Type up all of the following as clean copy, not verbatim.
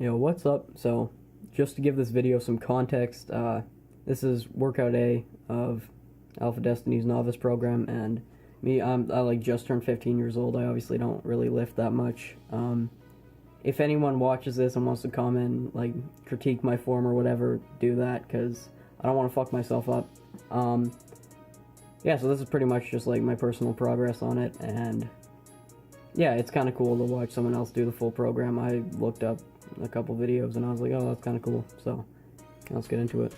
Yo, what's up? So, just to give this video some context, this is workout A of Alpha Destiny's Novice program, and I like just turned 15 years old. I obviously don't really lift that much. If anyone watches this and wants to comment, like, critique my form or whatever, do that, because I don't want to fuck myself up. Yeah, so this is pretty much just, like, my personal progress on it, and yeah, it's kind of cool to watch someone else do the full program. I looked up a couple videos and I was like, oh, that's kind of cool. So let's get into it.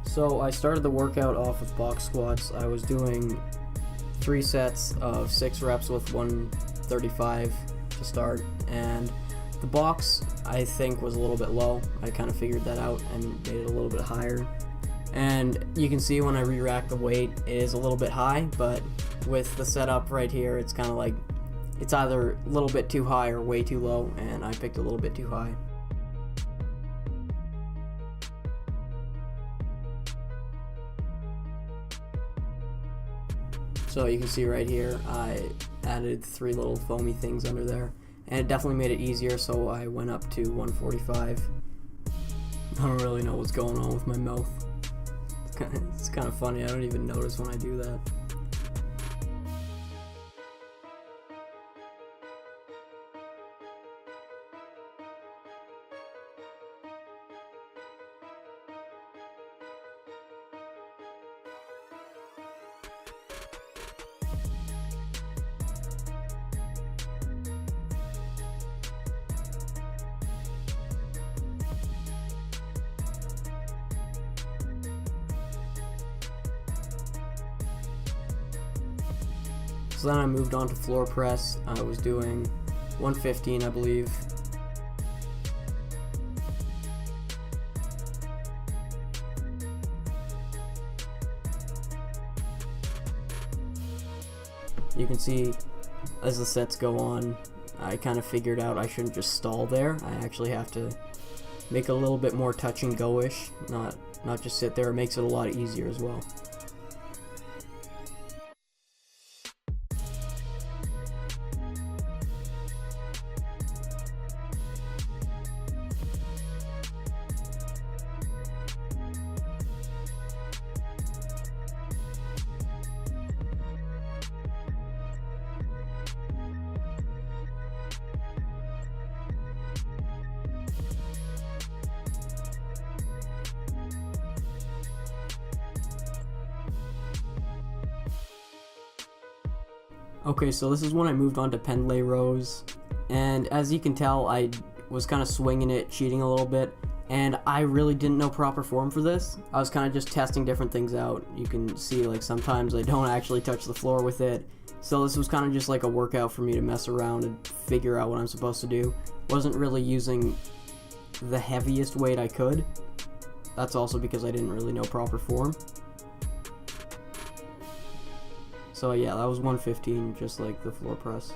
So I started the workout off with box squats. I was doing 3 sets of 6 reps with 135 to start, and the box I think was a little bit low. I kind of figured that out and made it a little bit higher. And you can see when I re-rack the weight, it is a little bit high, but with the setup right here, it's kind of like, it's either a little bit too high or way too low, and I picked a little bit too high. So you can see right here, I added 3 little foamy things under there, and it definitely made it easier, so I went up to 145. I don't really know what's going on with my mouth. It's kind of funny, I don't even notice when I do that. So then I moved on to floor press. I was doing 115, I believe. You can see as the sets go on, I kind of figured out I shouldn't just stall there. I actually have to make it a little bit more touch and go-ish, not just sit there. It makes it a lot easier as well. Okay, so this is when I moved on to Pendlay Rows, and as you can tell, I was kind of swinging it, cheating a little bit, and I really didn't know proper form for this. I was kind of just testing different things out. You can see, like, sometimes I don't actually touch the floor with it, so this was kind of just like a workout for me to mess around and figure out what I'm supposed to do. Wasn't really using the heaviest weight I could. That's also because I didn't really know proper form. So yeah, that was 115, just like the floor press.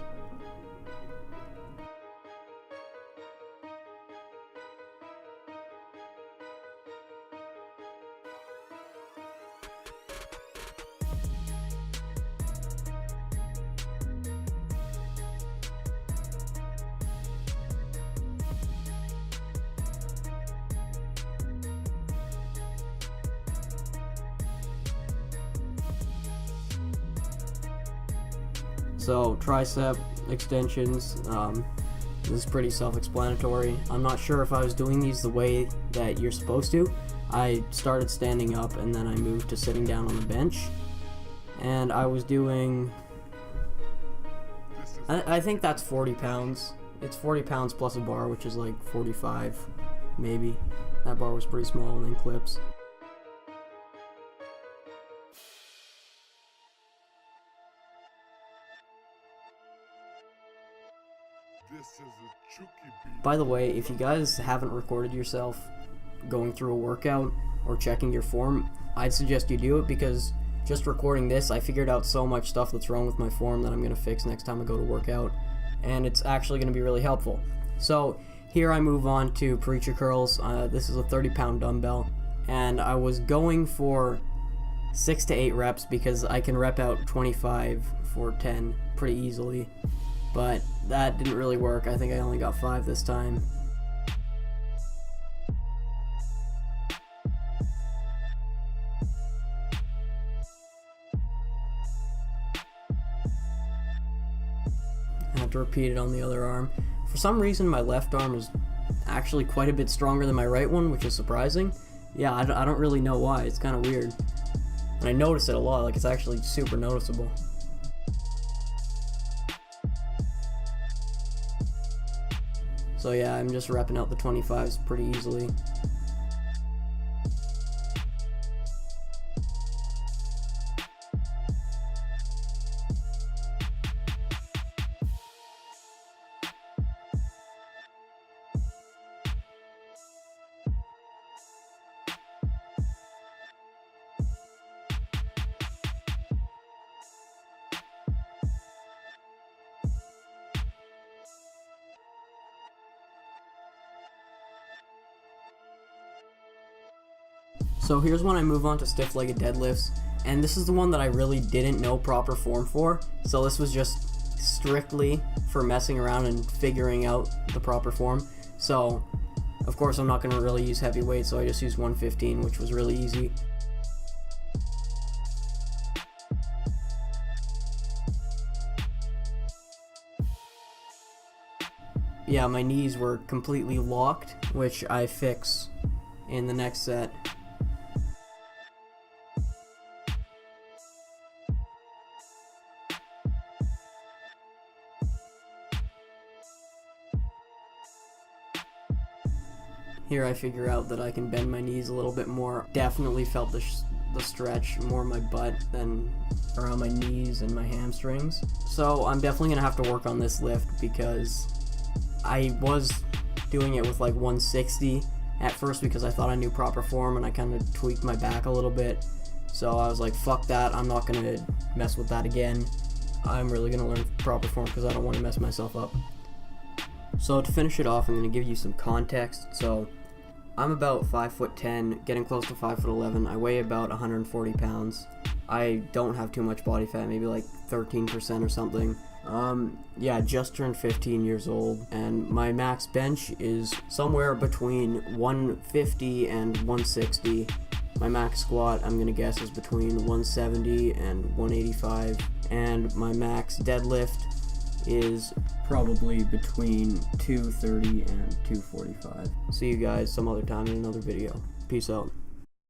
So tricep extensions, this is pretty self-explanatory. I'm not sure if I was doing these the way that you're supposed to. I started standing up and then I moved to sitting down on the bench, and I was doing, I think that's 40 pounds. It's 40 pounds plus a bar, which is like 45 maybe. That bar was pretty small, and then clips. By the way, if you guys haven't recorded yourself going through a workout or checking your form, I'd suggest you do it, because just recording this, I figured out so much stuff that's wrong with my form that I'm going to fix next time I go to workout, and it's actually going to be really helpful. So here I move on to preacher curls. This is a 30-pound dumbbell, and I was going for 6 to 8 reps because I can rep out 25 for 10 pretty easily, but that didn't really work. I think I only got 5 this time. I have to repeat it on the other arm. For some reason, my left arm is actually quite a bit stronger than my right one, which is surprising. Yeah, I don't really know why. It's kind of weird. And I notice it a lot, like it's actually super noticeable. So yeah, I'm just repping out the 25s pretty easily. So here's when I move on to stiff-legged deadlifts, and this is the one that I really didn't know proper form for, so this was just strictly for messing around and figuring out the proper form. So of course I'm not going to really use heavy weight, so I just used 115, which was really easy. Yeah, my knees were completely locked, which I fix in the next set. Here I figure out that I can bend my knees a little bit more. Definitely felt the stretch more in my butt than around my knees and my hamstrings. So I'm definitely going to have to work on this lift because I was doing it with like 160 at first because I thought I knew proper form, and I kind of tweaked my back a little bit. So I was like, fuck that, I'm not going to mess with that again. I'm really going to learn proper form because I don't want to mess myself up. So to finish it off, I'm going to give you some context. So I'm about 5'10", getting close to 5'11". I weigh about 140 pounds. I don't have too much body fat, maybe like 13% or something. Yeah, just turned 15 years old, and my max bench is somewhere between 150 and 160. My max squat, I'm gonna guess, is between 170 and 185, and my max deadlift is probably between 230 and 245. See you guys some other time in another video. Peace out.